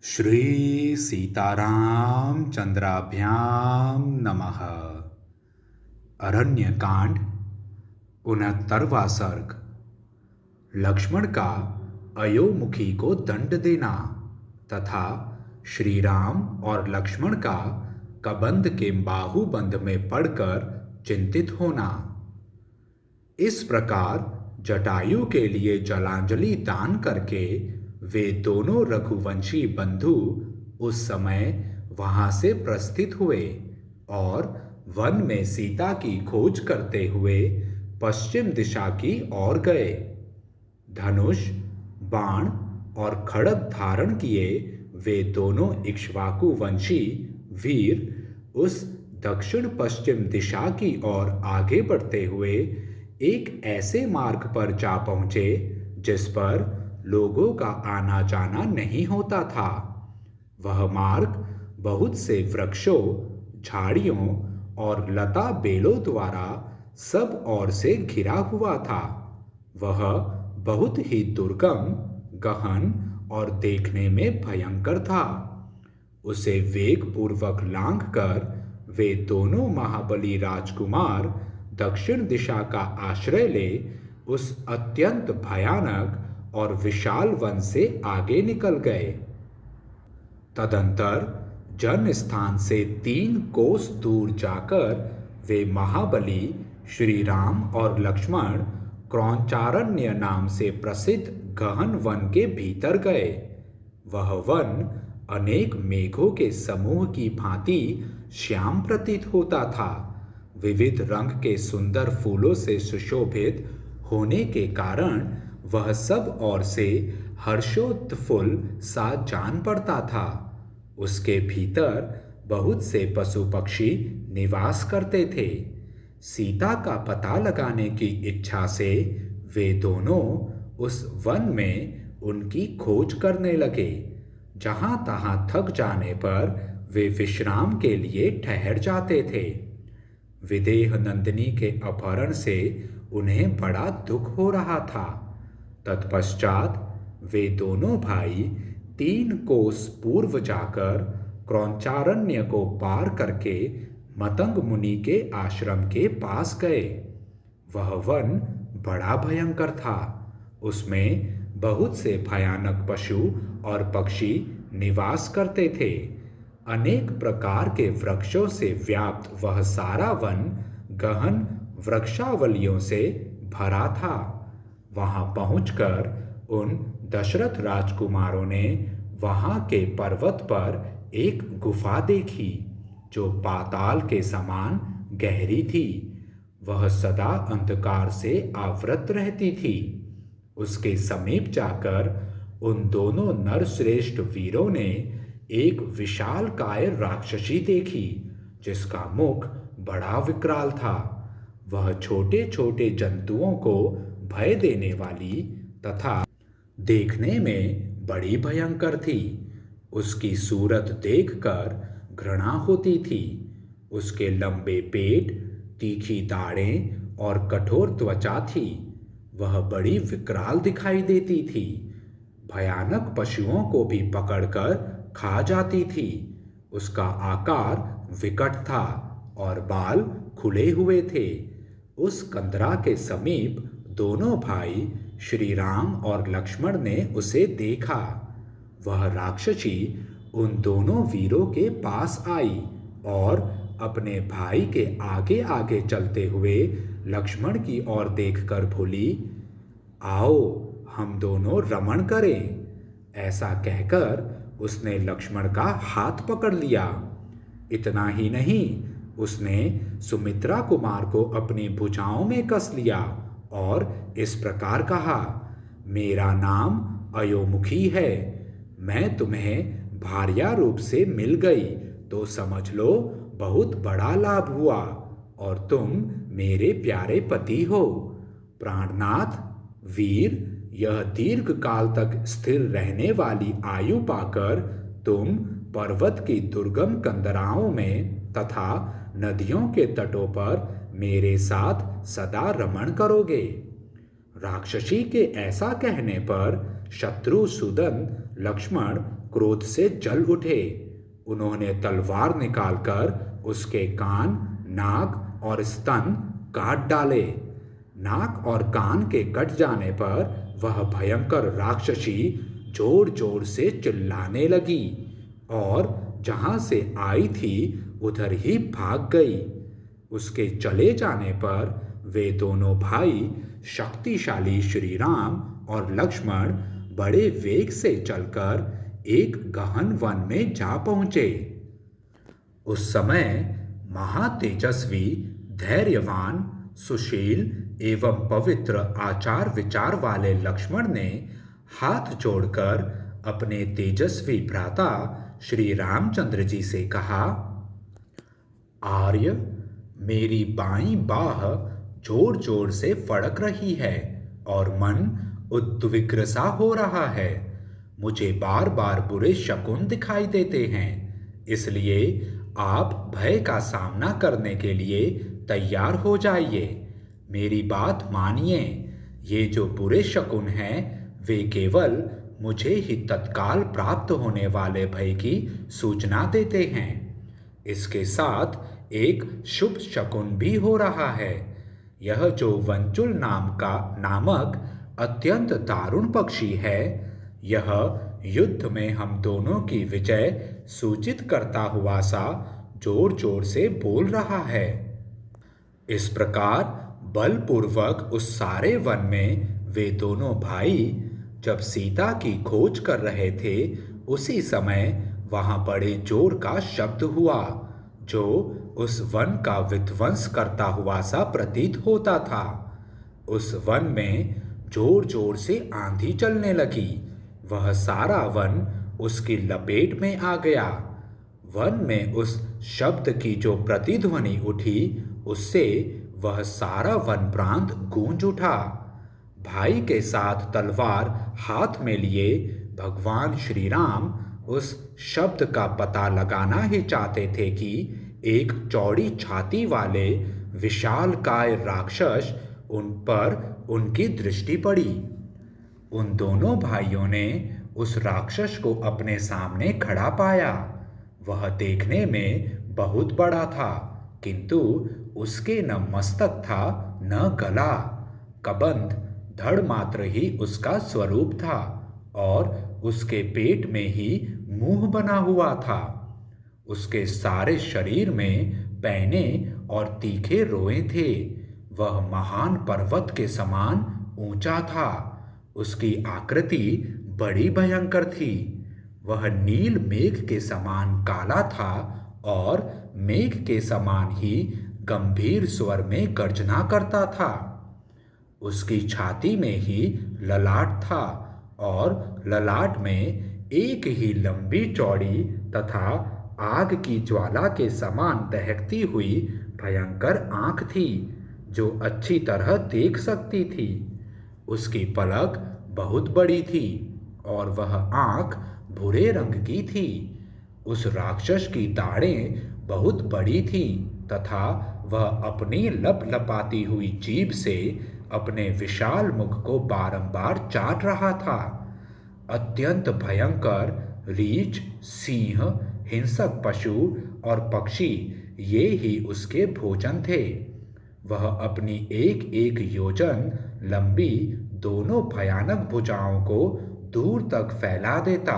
श्री सीताराम चंद्राभ्याम नमः। अरण्यकांड 69वां सर्ग। लक्ष्मण का अयोमुखी को दंड देना तथा श्री राम और लक्ष्मण का कबंध के बाहुबंध में पड़कर चिंतित होना। इस प्रकार जटायु के लिए जलांजलि दान करके वे दोनों रघुवंशी बंधु उस समय वहां से प्रस्थित हुए और वन में सीता की खोज करते हुए पश्चिम दिशा की ओर गए। धनुष, बाण और खड्ग धारण किए वे दोनों इक्ष्वाकु वंशी वीर उस दक्षिण पश्चिम दिशा की ओर आगे बढ़ते हुए एक ऐसे मार्ग पर जा पहुंचे जिस पर लोगों का आना जाना नहीं होता था। वह मार्ग बहुत से वृक्षों, झाड़ियों और लता बेलों द्वारा सब ओर से घिरा हुआ था। वह बहुत ही दुर्गम, गहन और देखने में भयंकर था। उसे वेग पूर्वक लांघकर वे दोनों महाबली राजकुमार दक्षिण दिशा का आश्रय ले उस अत्यंत भयानक और विशाल वन से आगे निकल गए। तदंतर जन स्थान से 3 कोस दूर जाकर वे महाबली श्री राम और लक्ष्मण क्रौंचारण्य नाम से प्रसिद्ध गहन वन के भीतर गए। वह वन अनेक मेघों के समूह की भांति श्याम प्रतीत होता था। विविध रंग के सुंदर फूलों से सुशोभित होने के कारण वह सब ओर से हर्षोत्फुल्ल सा जान पड़ता था। उसके भीतर बहुत से पशु पक्षी निवास करते थे। सीता का पता लगाने की इच्छा से वे दोनों उस वन में उनकी खोज करने लगे। जहां तहां थक जाने पर वे विश्राम के लिए ठहर जाते थे। विदेह नंदिनी के अपहरण से उन्हें बड़ा दुख हो रहा था। तत्पश्चात वे दोनों भाई 3 कोस पूर्व जाकर क्रौंचारण्य को पार करके मतंग मुनि के आश्रम के पास गए। वह वन बड़ा भयंकर था। उसमें बहुत से भयानक पशु और पक्षी निवास करते थे। अनेक प्रकार के वृक्षों से व्याप्त वह सारा वन गहन वृक्षावलियों से भरा था। वहां पहुंचकर उन दशरथ राजकुमारों ने वहां के पर्वत पर एक गुफा देखी जो पाताल के समान गहरी थी। वह सदा अंधकार से आवृत रहती थी। उसके समीप जाकर उन दोनों नरश्रेष्ठ वीरों ने एक विशालकाय राक्षसी देखी जिसका मुख बड़ा विकराल था। वह छोटे छोटे जंतुओं को भय देने वाली तथा देखने में बड़ी भयंकर थी। उसकी सूरत देखकर घृणा होती थी। उसके लंबे पेट, तीखी दाढ़ें और कठोर त्वचा थी। वह बड़ी विकराल दिखाई देती थी। भयानक पशुओं को भी पकड़कर खा जाती थी। उसका आकार विकट था और बाल खुले हुए थे। उस कंदरा के समीप दोनों भाई श्री राम और लक्ष्मण ने उसे देखा। वह राक्षसी उन दोनों वीरों के पास आई और अपने भाई के आगे आगे चलते हुए लक्ष्मण की ओर देखकर बोली, आओ हम दोनों रमण करें। ऐसा कहकर उसने लक्ष्मण का हाथ पकड़ लिया। इतना ही नहीं, उसने सुमित्रा कुमार को अपनी भुजाओं में कस लिया और इस प्रकार कहा, मेरा नाम अयोमुखी है। मैं तुम्हें भार्या रूप से मिल गई तो समझ लो बहुत बड़ा लाभ हुआ और तुम मेरे प्यारे पति हो। प्राणनाथ वीर, यह दीर्घ काल तक स्थिर रहने वाली आयु पाकर तुम पर्वत की दुर्गम कंदराओं में तथा नदियों के तटों पर मेरे साथ सदा रमण करोगे। राक्षसी के ऐसा कहने पर शत्रुसूदन लक्ष्मण क्रोध से जल उठे। उन्होंने तलवार निकालकर उसके कान, नाक और स्तन काट डाले। नाक और कान के कट जाने पर वह भयंकर राक्षसी जोर जोर से चिल्लाने लगी और जहां से आई थी उधर ही भाग गई। उसके चले जाने पर वे दोनों भाई शक्तिशाली श्री राम और लक्ष्मण बड़े वेग से चलकर एक गहन वन में जा पहुंचे। उस समय महातेजस्वी, धैर्यवान, सुशील एवं पवित्र आचार विचार वाले लक्ष्मण ने हाथ जोड़कर अपने तेजस्वी भ्राता श्री रामचंद्र जी से कहा, आर्य, मेरी बाईं बाह जोर जोर से फड़क रही है और मन उद्विग्न सा हो रहा है। मुझे बार बार बुरे शकुन दिखाई देते हैं, इसलिए आप भय का सामना करने के लिए तैयार हो जाइए। मेरी बात मानिए, ये जो बुरे शकुन हैं वे केवल मुझे ही तत्काल प्राप्त होने वाले भय की सूचना देते हैं। इसके साथ एक शुभ शकुन भी हो रहा है। यह जो वंचुल नामक अत्यंत दारुण पक्षी है, यह युद्ध में हम दोनों की विजय सूचित करता हुआ सा जोर जोर से बोल रहा है। इस प्रकार बलपूर्वक उस सारे वन में वे दोनों भाई जब सीता की खोज कर रहे थे, उसी समय वहां बड़े जोर का शब्द हुआ जो उस वन का विध्वंस करता हुआ सा प्रतीत होता था। उस वन में जोर जोर से आंधी चलने लगी। वह सारा वन उसकी लपेट में आ गया। वन में उस शब्द की जो प्रतिध्वनि उठी, उससे वह सारा वन प्रांत गूंज उठा। भाई के साथ तलवार हाथ में लिए भगवान श्री राम उस शब्द का पता लगाना ही चाहते थे कि एक चौड़ी छाती वाले विशालकाय राक्षस उन पर उनकी दृष्टि पड़ी। उन दोनों भाइयों ने उस राक्षस को अपने सामने खड़ा पाया। वह देखने में बहुत बड़ा था, किंतु उसके न मस्तक था न गला। कबंध धड़ मात्र ही उसका स्वरूप था और उसके पेट में ही मुंह बना हुआ था। उसके सारे शरीर में पैने और तीखे रोए थे। वह महान पर्वत के समान ऊंचा था। उसकी आकृति बड़ी भयंकर थी। वह नील मेघ के समान काला था और मेघ के समान ही गंभीर स्वर में गर्जना करता था। उसकी छाती में ही ललाट था और ललाट में एक ही लंबी चौड़ी तथा आग की ज्वाला के समान दहकती हुई भयंकर आंख थी जो अच्छी तरह देख सकती थी। उसकी पलक बहुत बड़ी थी और वह आंख भूरे रंग की थी। उस राक्षस की दाढ़ें बहुत बड़ी थीं तथा वह अपनी लपलपाती हुई जीभ से अपने विशाल मुख को बारंबार चाट रहा था। अत्यंत भयंकर रीछ, सिंह, हिंसक पशु और पक्षी ये ही उसके भोजन थे। वह अपनी एक एक योजन लंबी दोनों भयानक भुजाओं को दूर तक फैला देता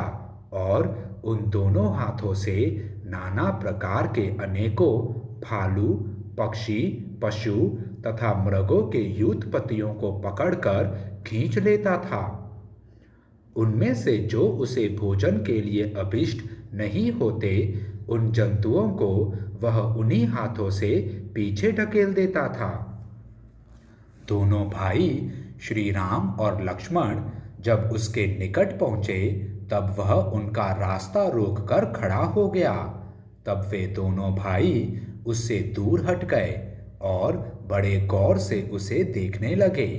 और उन दोनों हाथों से नाना प्रकार के अनेकों भालू, पक्षी, पशु तथा मृगों के व्युत्पत्तियों को पकड़कर खींच लेता था। उनमें से जो उसे भोजन के लिए अभिष्ट नहीं होते, उन जंतुओं को वह उन्हीं हाथों से पीछे ढकेल देता था। दोनों भाई श्री राम और लक्ष्मण जब उसके निकट पहुंचे, तब वह उनका रास्ता रोककर खड़ा हो गया। तब वे दोनों भाई उससे दूर हट गए और बड़े गौर से उसे देखने लगे।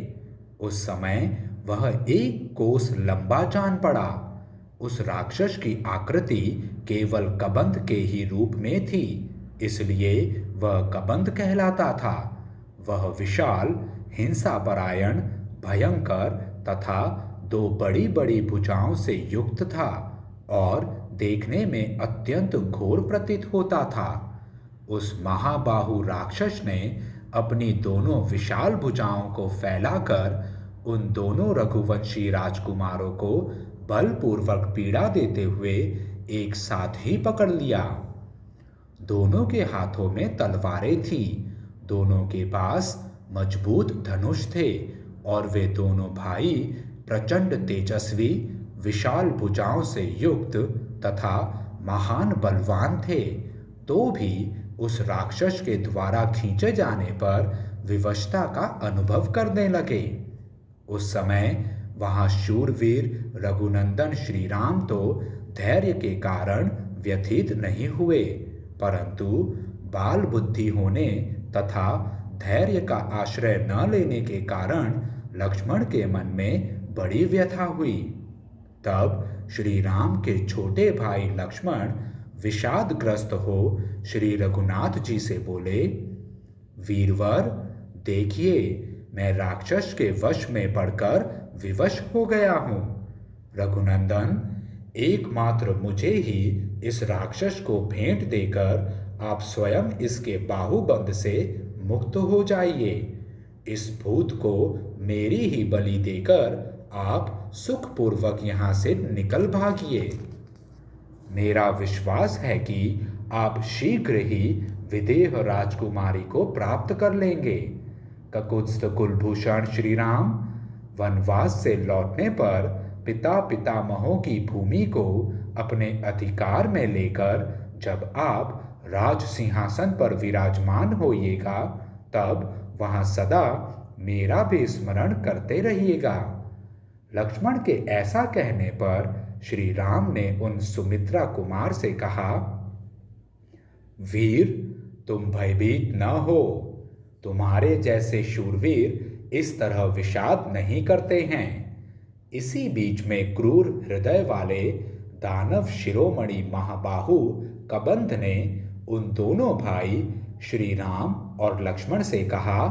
उस समय वह 1 कोस लंबा जान पड़ा। उस राक्षस की आकृति केवल कबंध के ही रूप में थी, इसलिए वह कबंध कहलाता था। वह विशाल, हिंसापरायण, भयंकर तथा 2 बड़ी बड़ी भुजाओं से युक्त था और देखने में अत्यंत घोर प्रतीत होता था। उस महाबाहु राक्षस ने अपनी दोनों विशाल भुजाओं को फैलाकर उन दोनों रघुवंशी राजकुमारों को बलपूर्वक पीड़ा देते हुए एक साथ ही पकड़ लिया। दोनों के हाथों में तलवारें थी, दोनों के पास मजबूत धनुष थे और वे दोनों भाई प्रचंड तेजस्वी, विशाल भुजाओं से युक्त तथा महान बलवान थे। तो भी उस राक्षस के द्वारा खींचे जाने पर विवशता का अनुभव करने लगे। उस समय वहां शूरवीर रघुनंदन श्री राम तो धैर्य के कारण व्यथित नहीं हुए, परंतु बाल बुद्धि होने तथा धैर्य का आश्रय न लेने के कारण लक्ष्मण के मन में बड़ी व्यथा हुई। तब श्री राम के छोटे भाई लक्ष्मण विषादग्रस्त हो श्री रघुनाथ जी से बोले, वीरवर, देखिए मैं राक्षस के वश में पड़कर विवश हो गया हूँ। रघुनंदन, एकमात्र मुझे ही इस राक्षस को भेंट देकर आप स्वयं इसके बाहुबंध से मुक्त हो जाइए। इस भूत को मेरी ही बलि देकर आप सुखपूर्वक यहाँ से निकल भागिए। मेरा विश्वास है कि आप शीघ्र ही विदेह राजकुमारी को प्राप्त कर लेंगे। ककुत्स्थ कुलभूषण श्री राम वनवास से लौटने पर पिता पितामहों की भूमि को अपने अधिकार में लेकर जब आप राज सिंहासन पर विराजमान होइएगा, तब वहां सदा मेरा भी स्मरण करते रहिएगा। लक्ष्मण के ऐसा कहने पर श्री राम ने उन सुमित्रा कुमार से कहा, वीर, तुम भयभीत न हो। तुम्हारे जैसे शूरवीर इस तरह विषाद नहीं करते हैं। इसी बीच में क्रूर हृदय वाले दानव शिरोमणि महाबाहु कबंध ने उन दोनों भाई श्री राम और लक्ष्मण से कहा,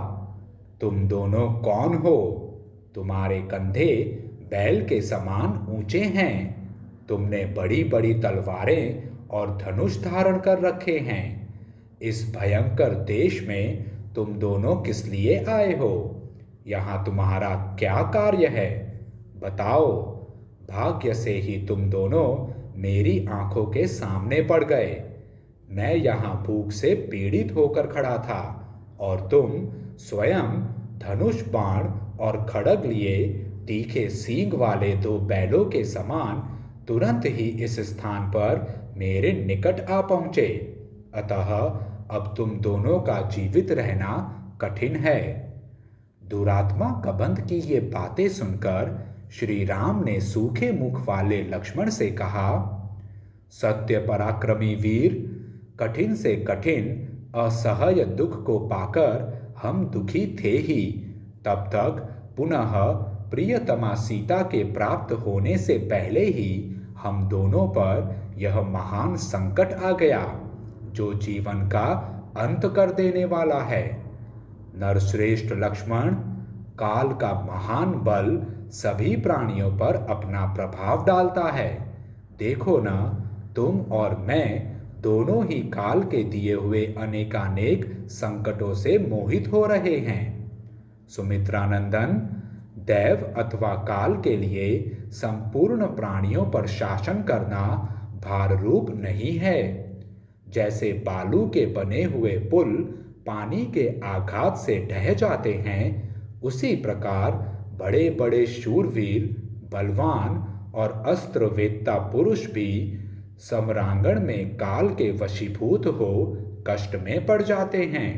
तुम दोनों कौन हो? तुम्हारे कंधे बैल के समान ऊंचे हैं। तुमने बड़ी बड़ी तलवारें और धनुष धारण कर रखे हैं। इस भयंकर देश में तुम दोनों किस लिए आए हो? यहाँ तुम्हारा क्या कार्य है? बताओ। भाग्य से ही तुम दोनों मेरी आंखों के सामने पड़ गए। मैं यहाँ भूख से पीड़ित होकर खड़ा था और तुम स्वयं धनुष बाण और खड्ग लिए तीखे सींग वाले दो बैलों के समान तुरंत ही इस स्थान पर मेरे निकट आ पहुंचे। अतः अब तुम दोनों का जीवित रहना कठिन है। दुरात्मा कबंध की ये बातें सुनकर श्री राम ने सूखे मुख वाले लक्ष्मण से कहा, सत्य पराक्रमी वीर, कठिन से कठिन असह्य दुख को पाकर हम दुखी थे ही। तब तक पुनः प्रियतमा सीता के प्राप्त होने से पहले ही हम दोनों पर यह महान संकट आ गया, जो जीवन का अंत कर देने वाला है। नरश्रेष्ठ लक्ष्मण, काल का महान बल सभी प्राणियों पर अपना प्रभाव डालता है। देखो ना, तुम और मैं दोनों ही काल के दिए हुए अनेकानेक संकटों से मोहित हो रहे हैं। सुमित्रानंदन, दैव अथवा काल के लिए संपूर्ण प्राणियों पर शासन करना भार रूप नहीं है। जैसे बालू के बने हुए पुल पानी के आघात से ढह जाते हैं, उसी प्रकार बड़े बड़े शूरवीर, बलवान और अस्त्रवेत्ता पुरुष भी समरांगण में काल के वशीभूत हो कष्ट में पड़ जाते हैं।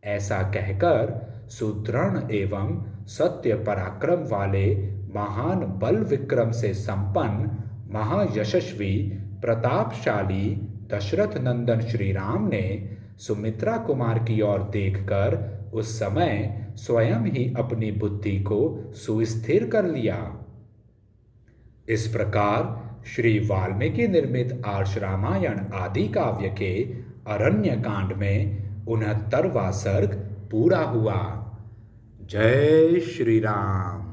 ऐसा कहकर सुदृढ़ एवं सत्य पराक्रम वाले महान बल विक्रम से संपन्न महायशस्वी प्रतापशाली दशरथ नंदन श्री राम ने सुमित्रा कुमार की ओर देखकर उस समय स्वयं ही अपनी बुद्धि को सुस्थिर कर लिया। इस प्रकार श्री वाल्मीकि निर्मित आर्ष रामायण आदि काव्य के अरण्य कांड में 69वां सर्ग पूरा हुआ। जय श्री राम।